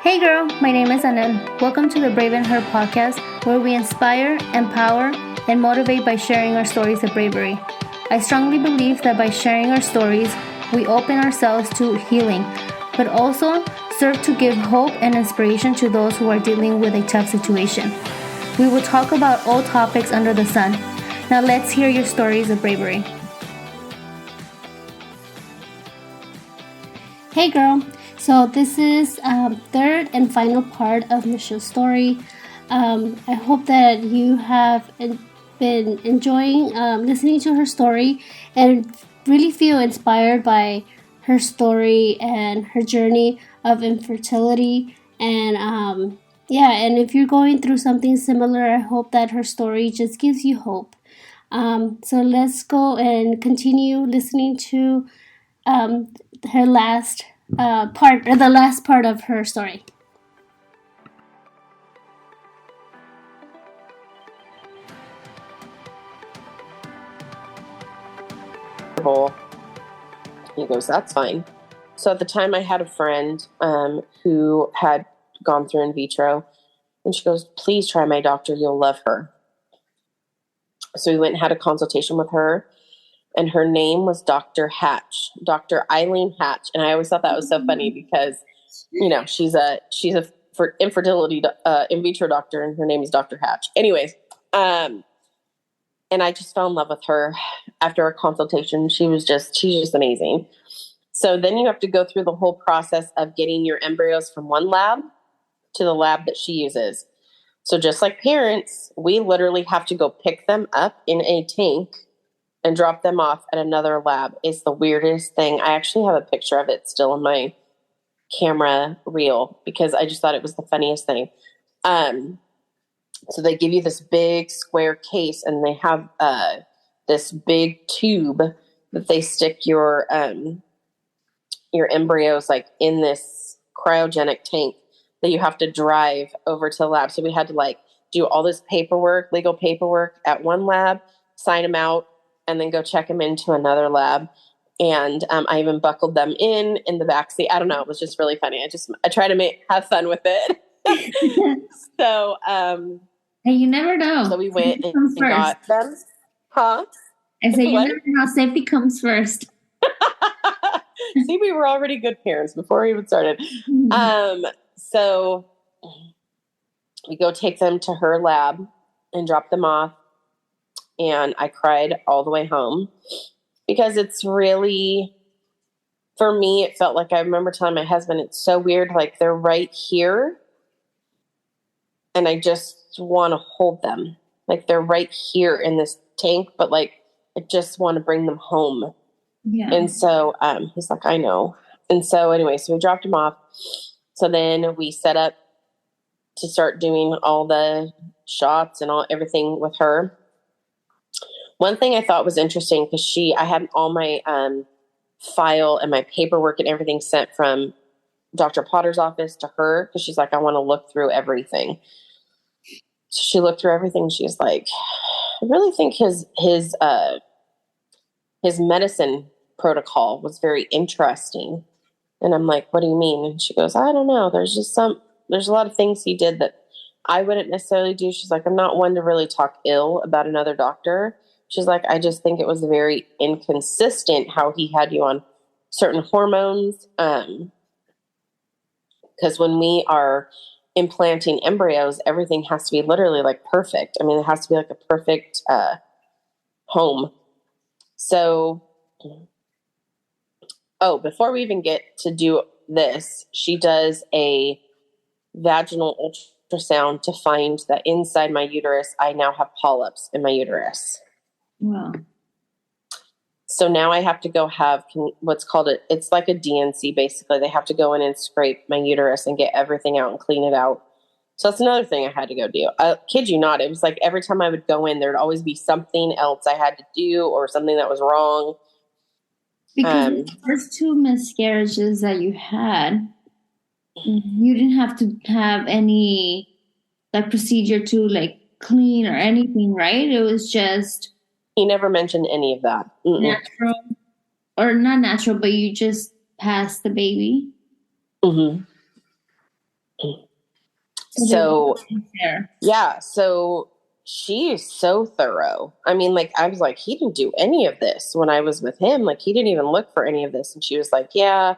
Hey girl, my name is Anand. Welcome to the Brave and Her podcast, where we inspire, empower, and motivate by sharing our stories of bravery. I strongly believe that by sharing our stories, we open ourselves to healing, but also serve to give hope and inspiration to those who are dealing with a tough situation. We will talk about all topics under the sun. Now let's hear your stories of bravery. Hey girl, so this is third and final part of Michelle's story. I hope that you have been enjoying listening to her story and really feel inspired by her story and her journey of infertility. And and if you're going through something similar, I hope that her story just gives you hope. So let's go and continue listening to her last part, or the last part of her story. He goes, that's fine. So at the time I had a friend who had gone through in vitro, and she goes, please try my doctor. You'll love her. So we went and had a consultation with her, and her name was Dr. Hatch, Dr. Eileen Hatch. And I always thought that was so funny because, you know, she's a for infertility in vitro doctor, and her name is Dr. Hatch. Anyways, and I just fell in love with her after our consultation. She's just amazing. So then you have to go through the whole process of getting your embryos from one lab to the lab that she uses. So just like parents, we literally have to go pick them up in a tank and drop them off at another lab. It's the weirdest thing. I actually have a picture of it still in my camera reel because I just thought it was the funniest thing. So they give you this big square case, and they have this big tube that they stick your embryos like in this cryogenic tank that you have to drive over to the lab. So we had to like do all this paperwork, legal paperwork at one lab, sign them out, and then go check them into another lab. And I even buckled them in the back seat. I don't know. It was just really funny. I try to have fun with it. So, Hey, you never know. So we went and got them. Huh? I say you never know. Safety comes first. See, we were already good parents before we even started. So we go take them to her lab and drop them off. And I cried all the way home because it's really, for me, it felt like I remember telling my husband, it's so weird. Like they're right here. And I just want to hold them. Like they're right here in this tank, but like, I just want to bring them home. Yeah. And so he's like, I know. And so anyway, so we dropped him off. So then we set up to start doing all the shots and everything with her. One thing I thought was interesting because I had all my file and my paperwork and everything sent from Dr. Potter's office to her because she's like, I want to look through everything. So she looked through everything. She's like, I really think his medicine protocol was very interesting. And I'm like, what do you mean? And she goes, I don't know. There's a lot of things he did that I wouldn't necessarily do. She's like, I'm not one to really talk ill about another doctor. She's like, I just think it was very inconsistent how he had you on certain hormones. Because when we are implanting embryos, everything has to be literally like perfect. I mean, it has to be like a perfect home. So, before we even get to do this, she does a vaginal ultrasound to find that inside my uterus, I now have polyps in my uterus. Wow. So now I have to go have what's called it's like a DNC, basically. They have to go in and scrape my uterus and get everything out and clean it out. So that's another thing I had to go do. I kid you not. It was like every time I would go in, there'd always be something else I had to do or something that was wrong. Because the first two miscarriages that you had, you didn't have to have any like procedure to like clean or anything, right? It was just he never mentioned any of that. Natural, or not natural, but you just passed the baby. Mm-hmm. So yeah, so she is so thorough. I mean, like, I was like, he didn't do any of this when I was with him. Like, he didn't even look for any of this. And she was like, yeah,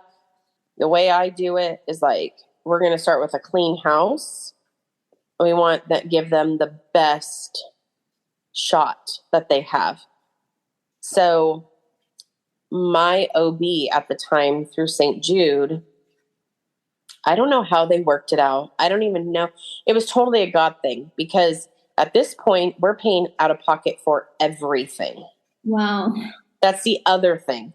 the way I do it is like, we're going to start with a clean house. We want that, give them the best shot that they have. So my OB at the time through St. Jude, I don't know how they worked it out. I don't even know. It was totally a God thing because at this point, we're paying out of pocket for everything. Wow. That's the other thing.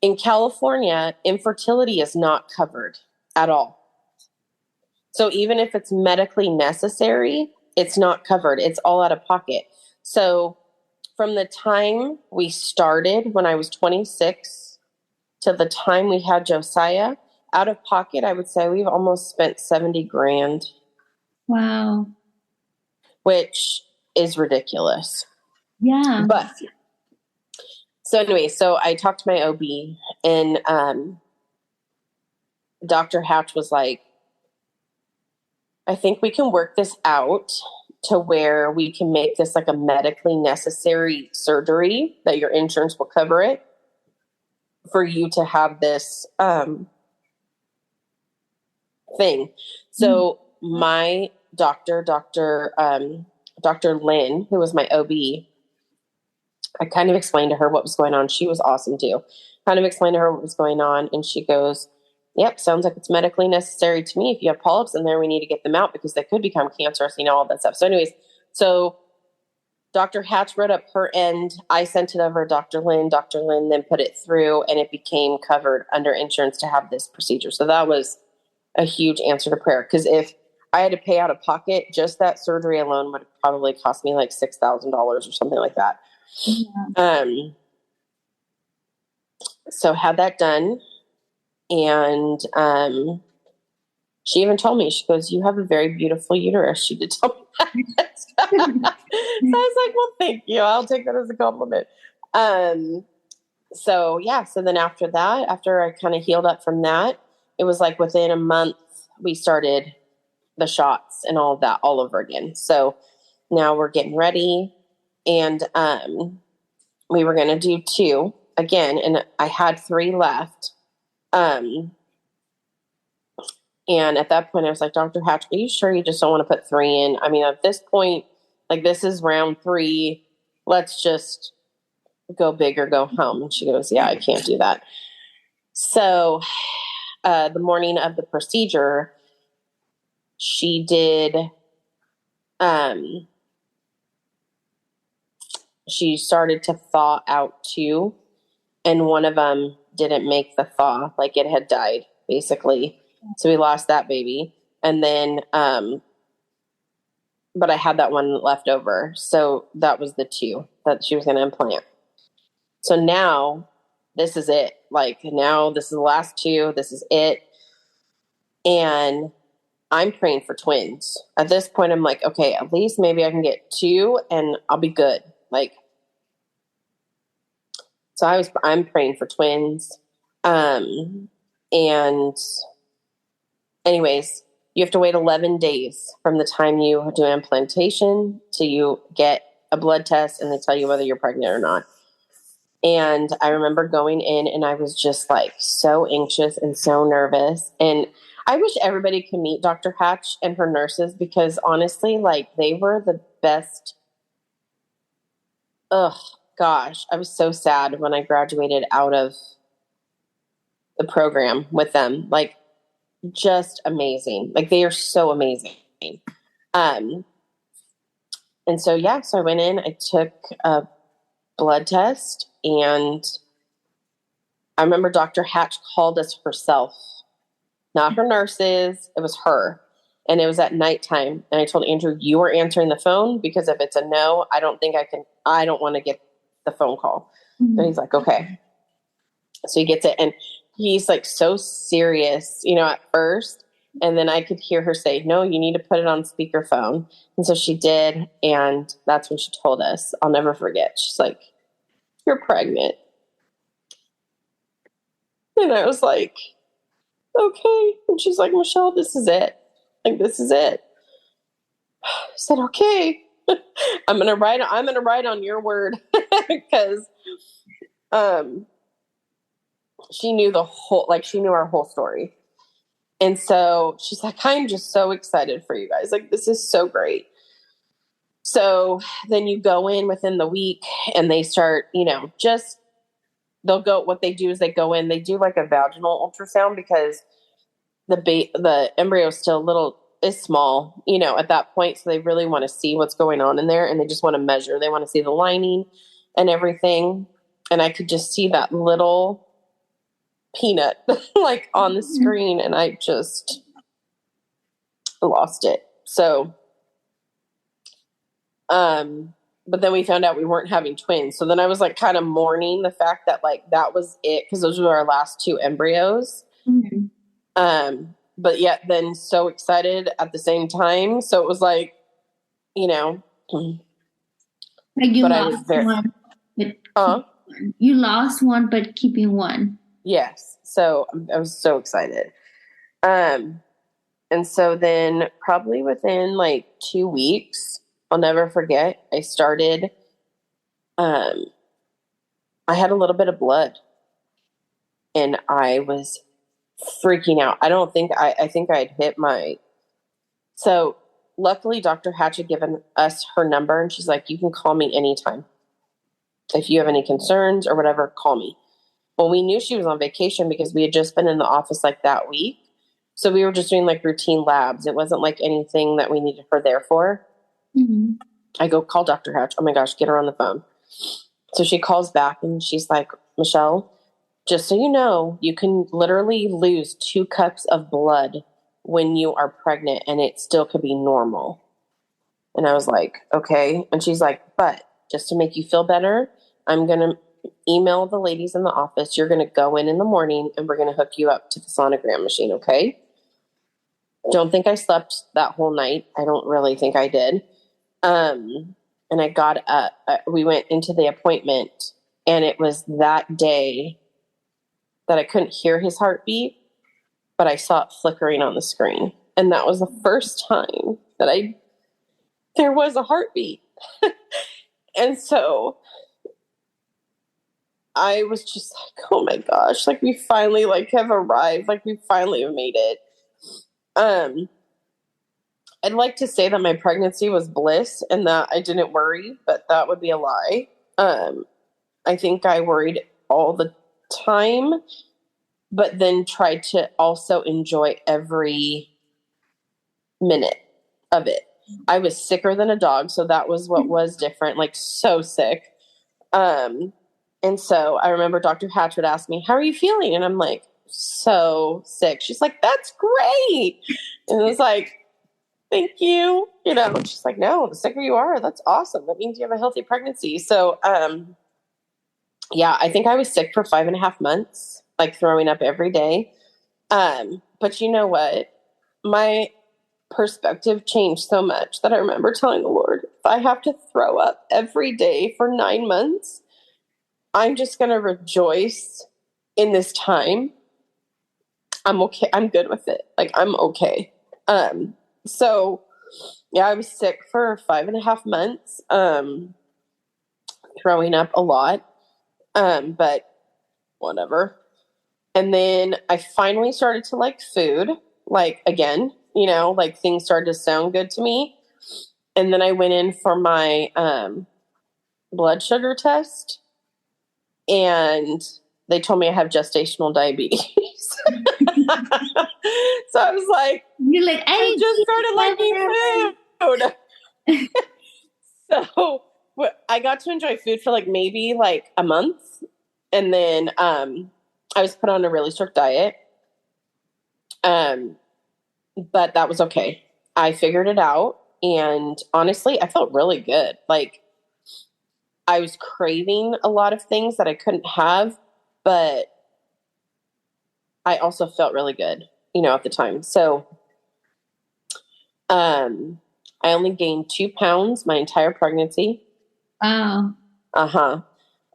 In California, infertility is not covered at all. So even if it's medically necessary, it's not covered. It's all out of pocket. So from the time we started when I was 26 to the time we had Josiah, out of pocket, I would say we've almost spent 70 grand. Wow. Which is ridiculous. Yeah. But so anyway, so I talked to my OB and Dr. Hatch was like, I think we can work this out to where we can make this like a medically necessary surgery that your insurance will cover it for you to have this thing. So my Dr. Lynn, who was my OB, I kind of explained to her what was going on. She was awesome too. Kind of explained to her what was going on. And she goes, yep, sounds like it's medically necessary to me. If you have polyps in there, we need to get them out because they could become cancerous, all that stuff. So anyways, so Dr. Hatch wrote up her end. I sent it over to Dr. Lynn. Dr. Lynn then put it through and it became covered under insurance to have this procedure. So that was a huge answer to prayer. Because if I had to pay out of pocket, just that surgery alone would probably cost me like $6,000 or something like that. Yeah. So had that done. And she even told me, she goes, you have a very beautiful uterus. She did tell me that. So I was like, well, thank you. I'll take that as a compliment. So yeah. So then after that, after I kind of healed up from that, it was like within a month, we started the shots and all of that all over again. So now we're getting ready. And we were going to do 2 again. And I had 3 left. And at that point, I was like, Dr. Hatch, are you sure you just don't want to put 3 in? I mean, at this point, like, this is round 3. Let's just go big or go home. And she goes, yeah, I can't do that. So the morning of the procedure, she did, she started to thaw out 2. And one of them didn't make the thaw. Like, it had died, basically. So we lost that baby. And then, but I had that one left over. So that was the 2 that she was going to implant. So now this is it. Like, now this is the last 2. This is it. And I'm praying for twins. At this point, I'm like, okay, at least maybe I can get 2 and I'll be good. Like, so I'm praying for twins. And anyways, you have to wait 11 days from the time you do implantation till you get a blood test and they tell you whether you're pregnant or not. And I remember going in and I was just like so anxious and so nervous. And I wish everybody could meet Dr. Hatch and her nurses because honestly, like, they were the best. Ugh, gosh, I was so sad when I graduated out of the program with them. Like, just amazing. Like, they are so amazing. And so, yeah, so I went in, I took a blood test, and I remember Dr. Hatch called us herself, not her nurses. It was her. And it was at nighttime. And I told Andrew, you are answering the phone because if it's a no, I don't want to get the phone call. Mm-hmm. And he's like, okay. So he gets it. And he's like so serious, at first. And then I could hear her say, no, you need to put it on speakerphone. And so she did. And that's when she told us, I'll never forget. She's like, you're pregnant. And I was like, okay. And she's like, Michelle, this is it. Like, this is it. I said, okay, I'm going to write on your word because, she knew she knew our whole story. And so she's like, I'm just so excited for you guys. Like, this is so great. So then you go in within the week and they start, what they do is they go in, they do like a vaginal ultrasound because the embryo is small, at that point. So they really want to see what's going on in there and they just want to measure. They want to see the lining and everything. And I could just see that little peanut like on the screen and I just lost it. So, but then we found out we weren't having twins. So then I was like kind of mourning the fact that like that was it because those were our last two embryos. Mm-hmm. But yet then so excited at the same time. So it was like, like you but lost one, but you lost one, but keeping one. Yes. So I was so excited. And so then probably within like 2 weeks, I'll never forget, I started, I had a little bit of blood and I was freaking out. I think I had hit so luckily Dr. Hatch had given us her number and she's like, you can call me anytime. If you have any concerns or whatever, call me. Well, we knew she was on vacation because we had just been in the office like that week. So we were just doing like routine labs. It wasn't like anything that we needed her there for. Mm-hmm. I go call Dr. Hatch. Oh my gosh, get her on the phone. So she calls back and she's like, Michelle, just so you know, you can literally lose 2 cups of blood when you are pregnant and it still could be normal. And I was like, okay. And she's like, but just to make you feel better, I'm going to email the ladies in the office. You're going to go in the morning and we're going to hook you up to the sonogram machine. Okay. Don't think I slept that whole night. I don't really think I did. And I got up, we went into the appointment and it was that day that I couldn't hear his heartbeat, but I saw it flickering on the screen. And that was the first time that there was a heartbeat. And so I was just like, oh my gosh, like we finally like have arrived. Like we finally have made it. I'd like to say that my pregnancy was bliss and that I didn't worry, but that would be a lie. I think I worried all the time, but then tried to also enjoy every minute of it. I was sicker than a dog, so that was what was different, like so sick. And so I remember Dr. Hatch would ask me, how are you feeling? And I'm like, so sick. She's like, that's great. And it was like, thank you. She's like, no, the sicker you are, that's awesome. That means you have a healthy pregnancy. So, yeah, I think I was sick for 5.5 months, like throwing up every day. But you know what? My perspective changed so much that I remember telling the Lord, if I have to throw up every day for 9 months, I'm just going to rejoice in this time. I'm okay. I'm good with it. Like, I'm okay. So yeah, I was sick for 5.5 months, throwing up a lot. But whatever. And then I finally started to like food, like again, like things started to sound good to me. And then I went in for my, blood sugar test and they told me I have gestational diabetes. So I was like, you're like, I just started liking food. So I got to enjoy food for like maybe like a month. And then I was put on a really strict diet. But that was okay. I figured it out. And honestly, I felt really good. Like I was craving a lot of things that I couldn't have, but I also felt really good, at the time. So I only gained 2 pounds my entire pregnancy. Wow. Uh-huh.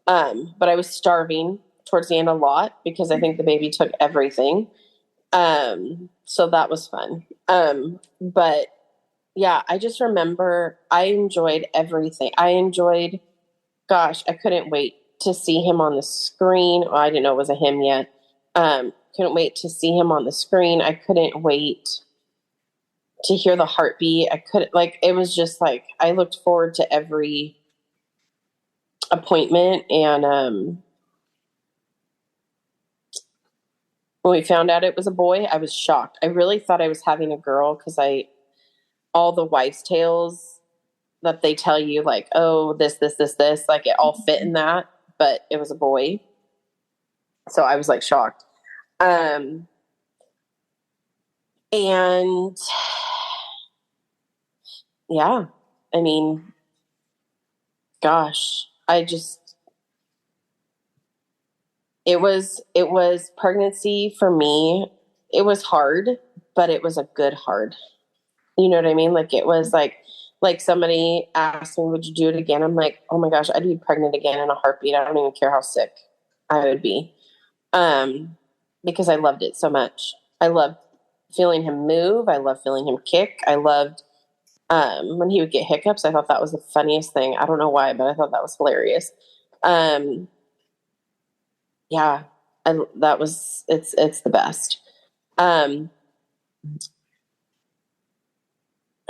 But I was starving towards the end a lot because I think the baby took everything. So that was fun. But yeah, I just remember I enjoyed everything. Gosh, I couldn't wait to see him on the screen. Well, I didn't know it was a him yet. Couldn't wait to see him on the screen. I couldn't wait to hear the heartbeat. It was just like, I looked forward to every appointment. And when we found out it was a boy, I was shocked. I really thought I was having a girl because all the wives' tales that they tell you, like, oh, this, like it all fit in that, but it was a boy. So I was like shocked. And yeah, I mean, gosh, it was pregnancy for me. It was hard, but it was a good hard. You know what I mean? Like it was like somebody asked me, would you do it again? I'm like, oh my gosh, I'd be pregnant again in a heartbeat. I don't even care how sick I would be. Because I loved it so much. I loved feeling him move. I loved feeling him kick. I loved when he would get hiccups. I thought that was the funniest thing. I don't know why, but I thought that was hilarious. Yeah, it's the best. I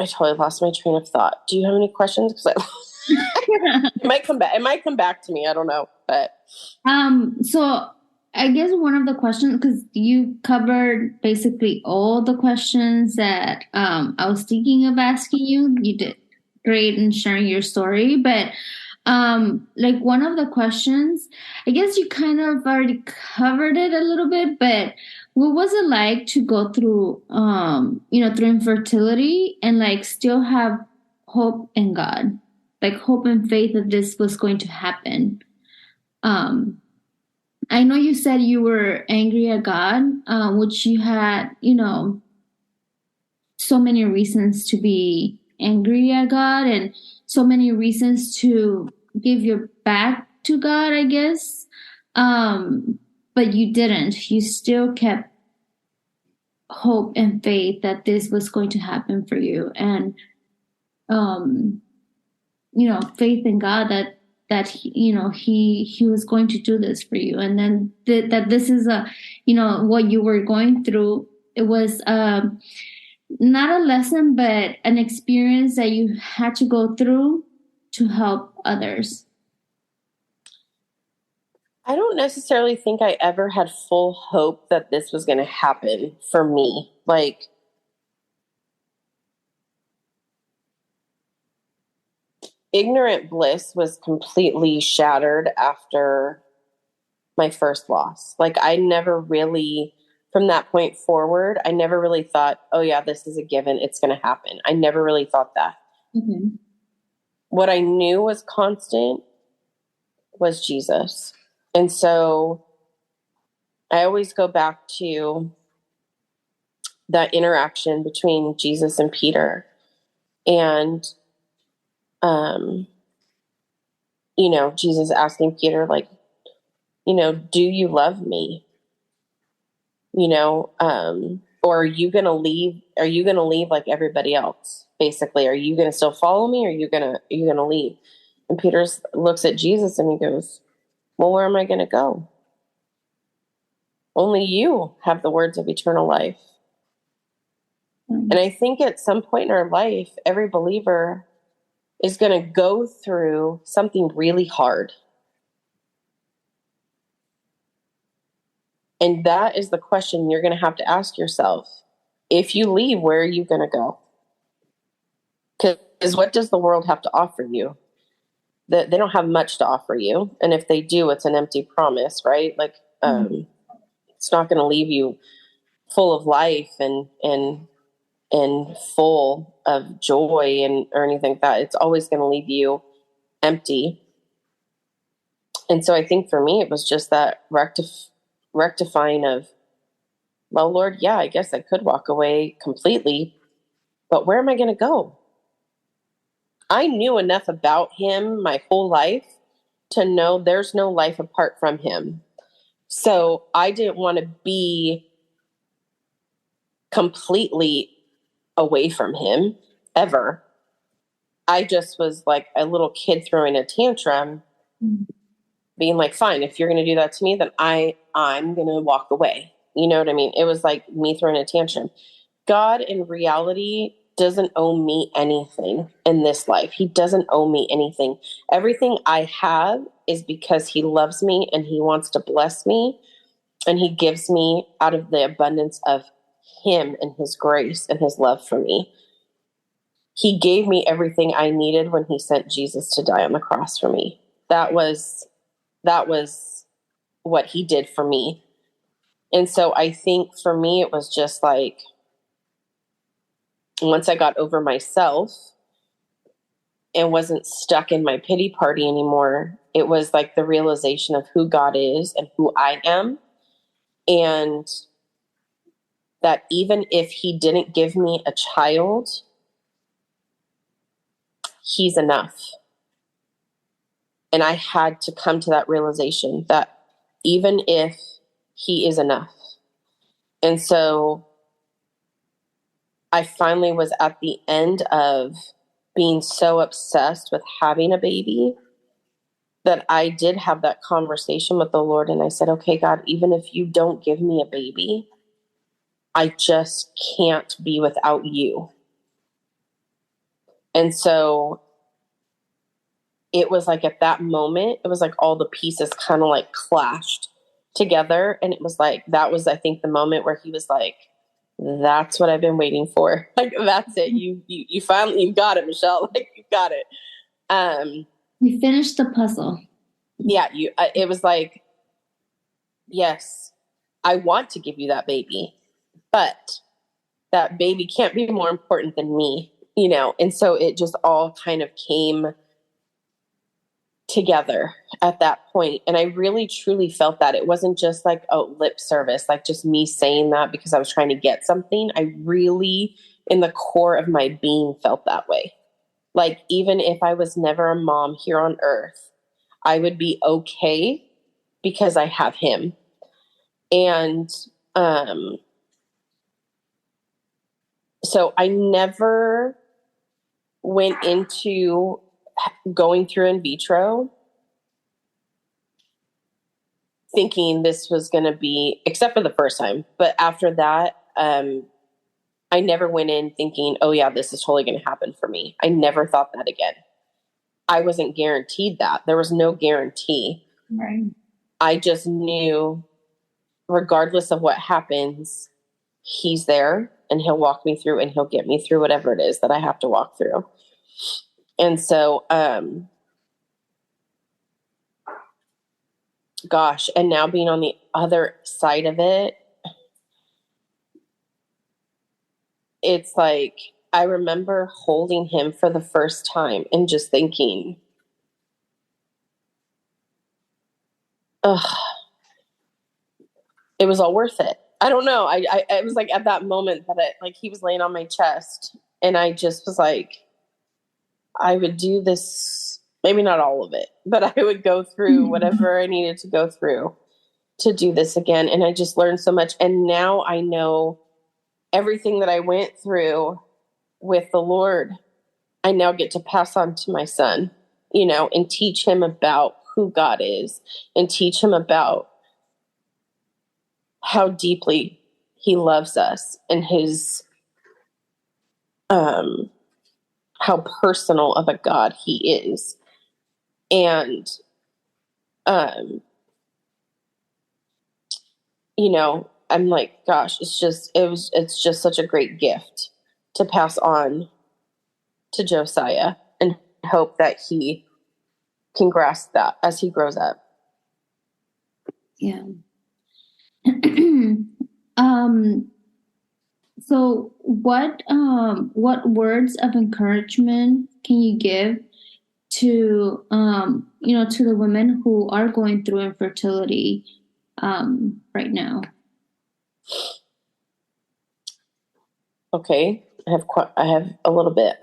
totally lost my train of thought. Do you have any questions? Because it might come back. It might come back to me. I don't know, but So I guess one of the questions, because you covered basically all the questions that I was thinking of asking you. You did great in sharing your story, but like one of the questions, I guess you kind of already covered it a little bit, but what was it like to go through through infertility and like still have hope in God, like hope and faith that this was going to happen? I know you said you were angry at God, which you had, so many reasons to be angry at God and so many reasons to give your back to God, I guess. But you didn't. You still kept hope and faith that this was going to happen for you. And, faith in God that he was going to do this for you, and then that this is what you were going through. It was not a lesson, but an experience that you had to go through to help others. I don't necessarily think I ever had full hope that this was going to happen for me. Like, ignorant bliss was completely shattered after my first loss. Like, I never really, from that point forward, I never really thought, oh yeah, this is a given. It's going to happen. I never really thought that. Mm-hmm. What I knew was constant was Jesus. And so I always go back to that interaction between Jesus and Peter. And, Jesus asking Peter, like, do you love me? Or are you going to leave? Are you going to leave like everybody else? Basically, are you going to still follow me? Or are you going to leave? And Peter looks at Jesus and he goes, well, where am I going to go? Only you have the words of eternal life. Mm-hmm. And I think at some point in our life, every believer is going to go through something really hard. And that is the question you're going to have to ask yourself. If you leave, where are you going to go? Because what does the world have to offer you? They don't have much to offer you. And if they do, it's an empty promise, right? Like, it's not going to leave you full of life and full of joy or anything like that. It's always going to leave you empty. And so I think for me, it was just that rectifying of, well, Lord, yeah, I guess I could walk away completely, but where am I going to go? I knew enough about him my whole life to know there's no life apart from him. So I didn't want to be completely away from him ever. I just was like a little kid throwing a tantrum, being like, fine, if you're going to do that to me, then I'm going to walk away. You know what I mean? It was like me throwing a tantrum. God in reality doesn't owe me anything in this life. He doesn't owe me anything. Everything I have is because he loves me and he wants to bless me, and he gives me out of the abundance of him and his grace and his love for me. He gave me everything I needed when he sent Jesus to die on the cross for me. That was what he did for me. And so I think for me, it was just like, once I got over myself and wasn't stuck in my pity party anymore, it was like the realization of who God is and who I am. And that even if he didn't give me a child, he's enough. And I had to come to that realization that even if he is enough. And so I finally was at the end of being so obsessed with having a baby that I did have that conversation with the Lord. And I said, okay, God, even if you don't give me a baby, I just can't be without you. And so it was like at that moment, it was like all the pieces kind of like clashed together. And it was like, that was, I think, the moment where he was like, that's what I've been waiting for. Like, that's it. You finally, you got it, Michelle. Like, you got it. You finished the puzzle. Yeah. It was like, yes, I want to give you that baby, but that baby can't be more important than me, you know? And so it just all kind of came together at that point. And I really truly felt that it wasn't just like, oh, lip service, like just me saying that because I was trying to get something. I really, in the core of my being, felt that way. Like, even if I was never a mom here on earth, I would be okay because I have him. And so I never went into going through in vitro thinking this was going to be, except for the first time. But after that, I never went in thinking, oh yeah, this is totally going to happen for me. I never thought that again. I wasn't guaranteed that. There was no guarantee. Right. I just knew, regardless of what happens, he's there and he'll walk me through and he'll get me through whatever it is that I have to walk through. And so, gosh, and now being on the other side of it, it's like, I remember holding him for the first time and just thinking, ugh, it was all worth it. I don't know. It was like at that moment that like he was laying on my chest and I just was like, I would do this, maybe not all of it, but I would go through whatever I needed to go through to do this again. And I just learned so much. And now I know everything that I went through with the Lord, I now get to pass on to my son, you know, and teach him about who God is and teach him about how deeply he loves us and his, how personal of a God he is. And, you know, I'm like, gosh, it's just such a great gift to pass on to Josiah and hope that he can grasp that as he grows up. Yeah. So what words of encouragement can you give to to the women who are going through infertility right now? Okay. I have a little bit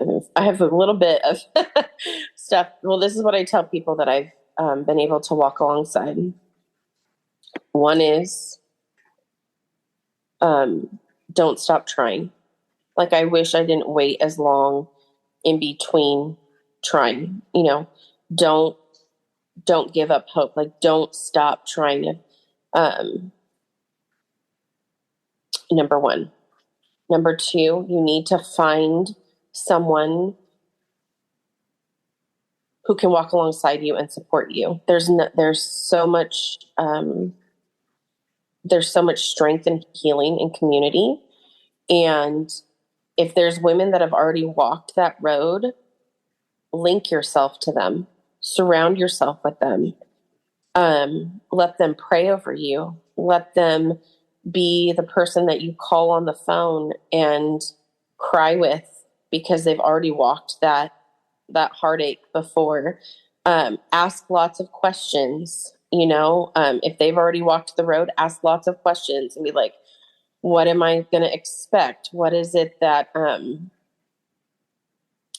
of stuff. Well, this is what I tell people that I've been able to walk alongside. One is don't stop trying. Like, I wish I didn't wait as long in between trying, don't give up hope. Like, don't stop trying. Number one. Number two, you need to find someone who can walk alongside you and support you. There's so much strength and healing in community. And if there's women that have already walked that road, link yourself to them, surround yourself with them. Let them pray over you. Let them be the person that you call on the phone and cry with, because they've already walked that heartache before. Ask lots of questions, if they've already walked the road, ask lots of questions and be like, what am I going to expect? What is it that,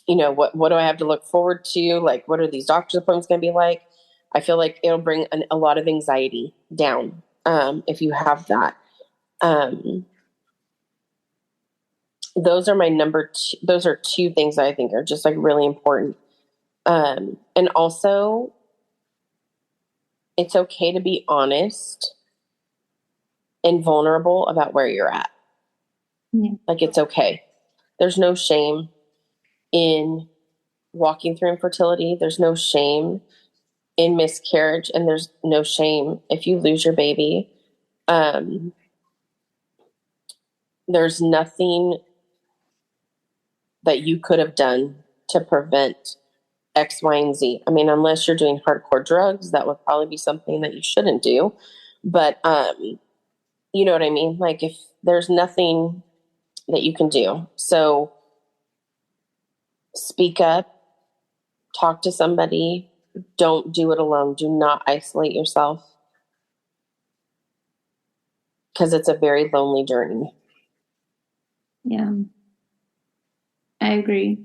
what do I have to look forward to? Like, what are these doctor's appointments going to be like? I feel like it'll bring a lot of anxiety down, if you have that. Those are my number two. Those are two things that I think are just like really important. And also, it's okay to be honest and vulnerable about where you're at. Yeah. Like, it's okay. There's no shame in walking through infertility. There's no shame in miscarriage, and there's no shame if you lose your baby. There's nothing that you could have done to prevent X, Y, and Z. I mean, unless you're doing hardcore drugs, that would probably be something that you shouldn't do. But, you know what I mean? Like, if there's nothing that you can do. So speak up, talk to somebody. Don't do it alone. Do not isolate yourself, because it's a very lonely journey. Yeah, I agree.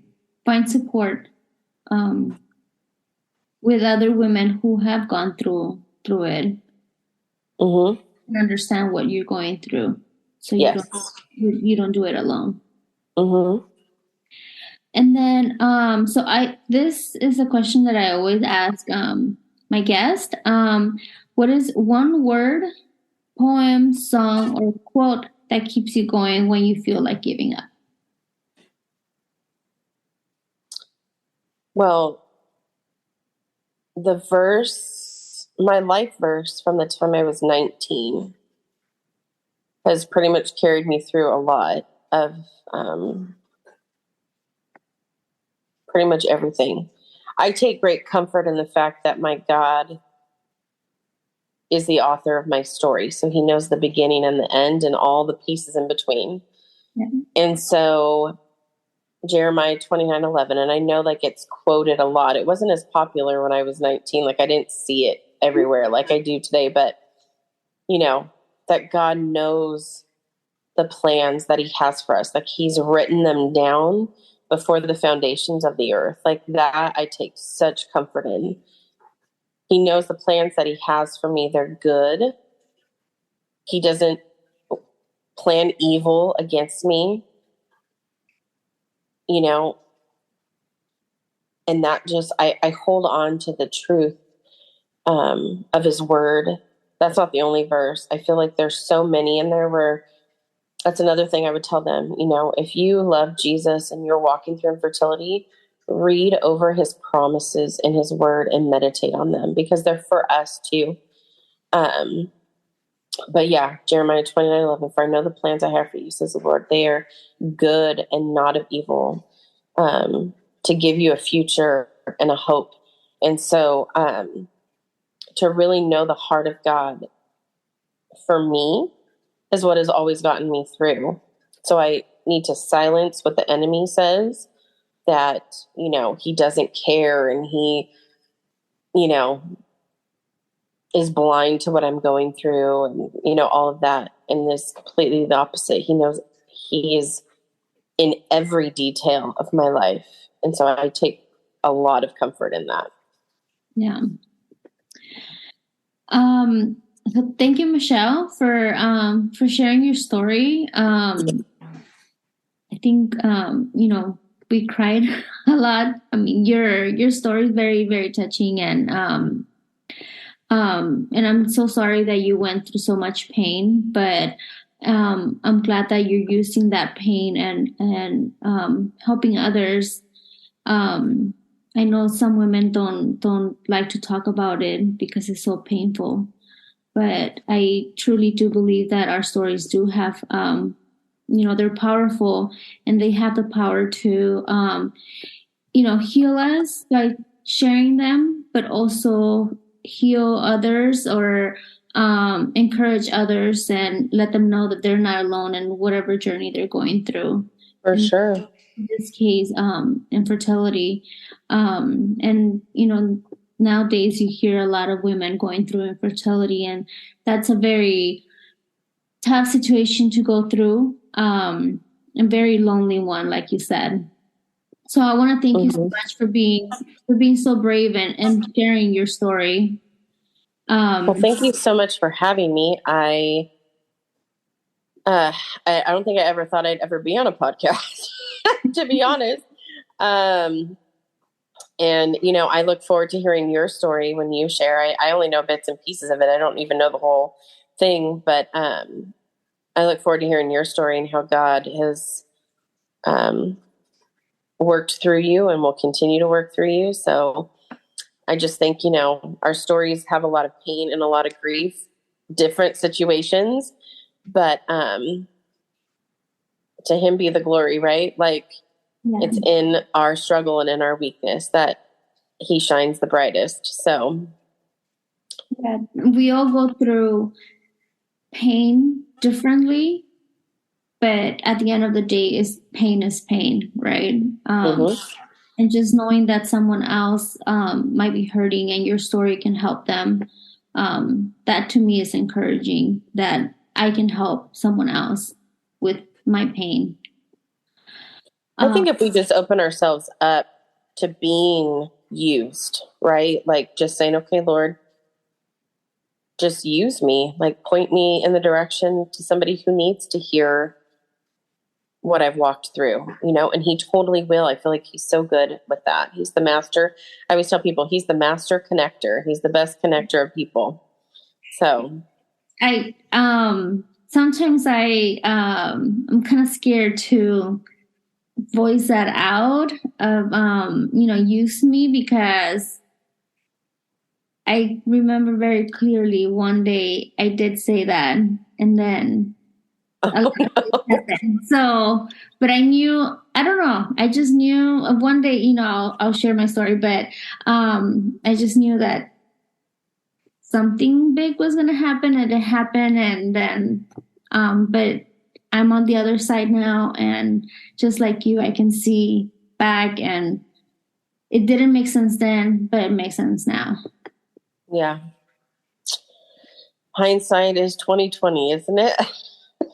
Find support with other women who have gone through it, Mm-hmm. and understand what you're going through, so Yes. you don't do it alone. Mm-hmm. And then, this is a question that I always ask my guest. What is one word, poem, song, or quote that keeps you going when you feel like giving up? Well, my life verse from the time I was 19 has pretty much carried me through a lot of pretty much everything. I take great comfort in the fact that my God is the author of my story. So he knows the beginning and the end and all the pieces in between. Yeah. And so Jeremiah 29:11, and I know like it's quoted a lot. It wasn't as popular when I was 19. Like, I didn't see it everywhere like I do today, but that God knows the plans that he has for us. Like, he's written them down before the foundations of the earth. Like, that I take such comfort in. He knows the plans that he has for me. They're good. He doesn't plan evil against me, and that just, I hold on to the truth of his word. That's not the only verse. I feel like there's so many in there where that's another thing I would tell them. If you love Jesus and you're walking through infertility, read over his promises in his word and meditate on them, because they're for us too. But yeah, Jeremiah 29:11, for I know the plans I have for you, says the Lord. They are good and not of evil, to give you a future and a hope. And so to really know the heart of God for me is what has always gotten me through. So I need to silence what the enemy says, that, he doesn't care and he, is blind to what I'm going through, and, all of that. And this completely the opposite. He knows he is in every detail of my life. And so I take a lot of comfort in that. Yeah. So thank you, Michelle, for sharing your story. I think we cried a lot. I mean, your story is very, very touching, and I'm so sorry that you went through so much pain, but I'm glad that you're using that pain and helping others. I know some women don't like to talk about it because it's so painful, but I truly do believe that our stories do have, they're powerful, and they have the power to, heal us by sharing them, but also heal others or encourage others and let them know that they're not alone in whatever journey they're going through. For sure. In this case, infertility. And, nowadays you hear a lot of women going through infertility, and that's a very tough situation to go through, a very lonely one, like you said. So I want to thank you so much for being so brave and sharing your story. Well, thank you so much for having me. I don't think I ever thought I'd ever be on a podcast, to be honest. And, I look forward to hearing your story when you share. I only know bits and pieces of it. I don't even know the whole thing, but I look forward to hearing your story and how God has worked through you and will continue to work through you. So I just think, our stories have a lot of pain and a lot of grief, different situations, but to him be the glory, right? Like, it's in our struggle and in our weakness that he shines the brightest. So yeah, we all go through pain differently, but at the end of the day, pain is pain, right? And just knowing that someone else might be hurting and your story can help them, that to me is encouraging, that I can help someone else with my pain. I think if we just open ourselves up to being used, right? Like just saying, okay, Lord, just use me, like point me in the direction to somebody who needs to hear what I've walked through, and he totally will. I feel like he's so good with that. He's the master. I always tell people he's the master connector. He's the best connector of people. So sometimes I'm kind of scared to voice that out of, use me, because I remember very clearly one day I did say that, and then so, but I don't know. I just knew one day, I'll share my story, but I just knew that something big was going to happen, and it happened. And then, but I'm on the other side now, and just like you, I can see back, and it didn't make sense then, but it makes sense now. Yeah. Hindsight is 2020, isn't it?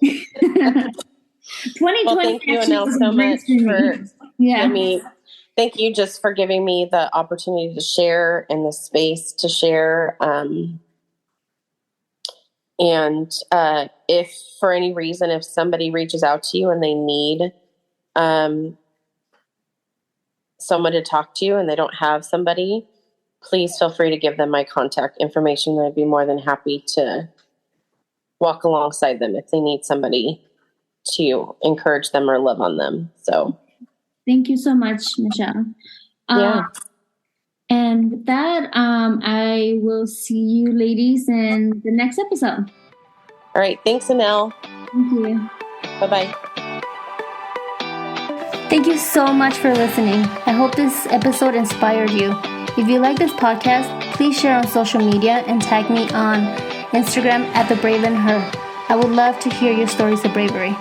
2020. Well, thank you, Anel, so much for thank you just for giving me the opportunity to share and the space to share. And if for any reason, if somebody reaches out to you and they need someone to talk to and they don't have somebody, please feel free to give them my contact information. I'd be more than happy to walk alongside them if they need somebody to encourage them or love on them. So thank you so much, Michelle. And with that, I will see you ladies in the next episode. All right. Thanks, Anel. Thank you. Bye-bye. Thank you so much for listening. I hope this episode inspired you. If you like this podcast, please share on social media and tag me on Instagram @TheBraveandHer. I would love to hear your stories of bravery.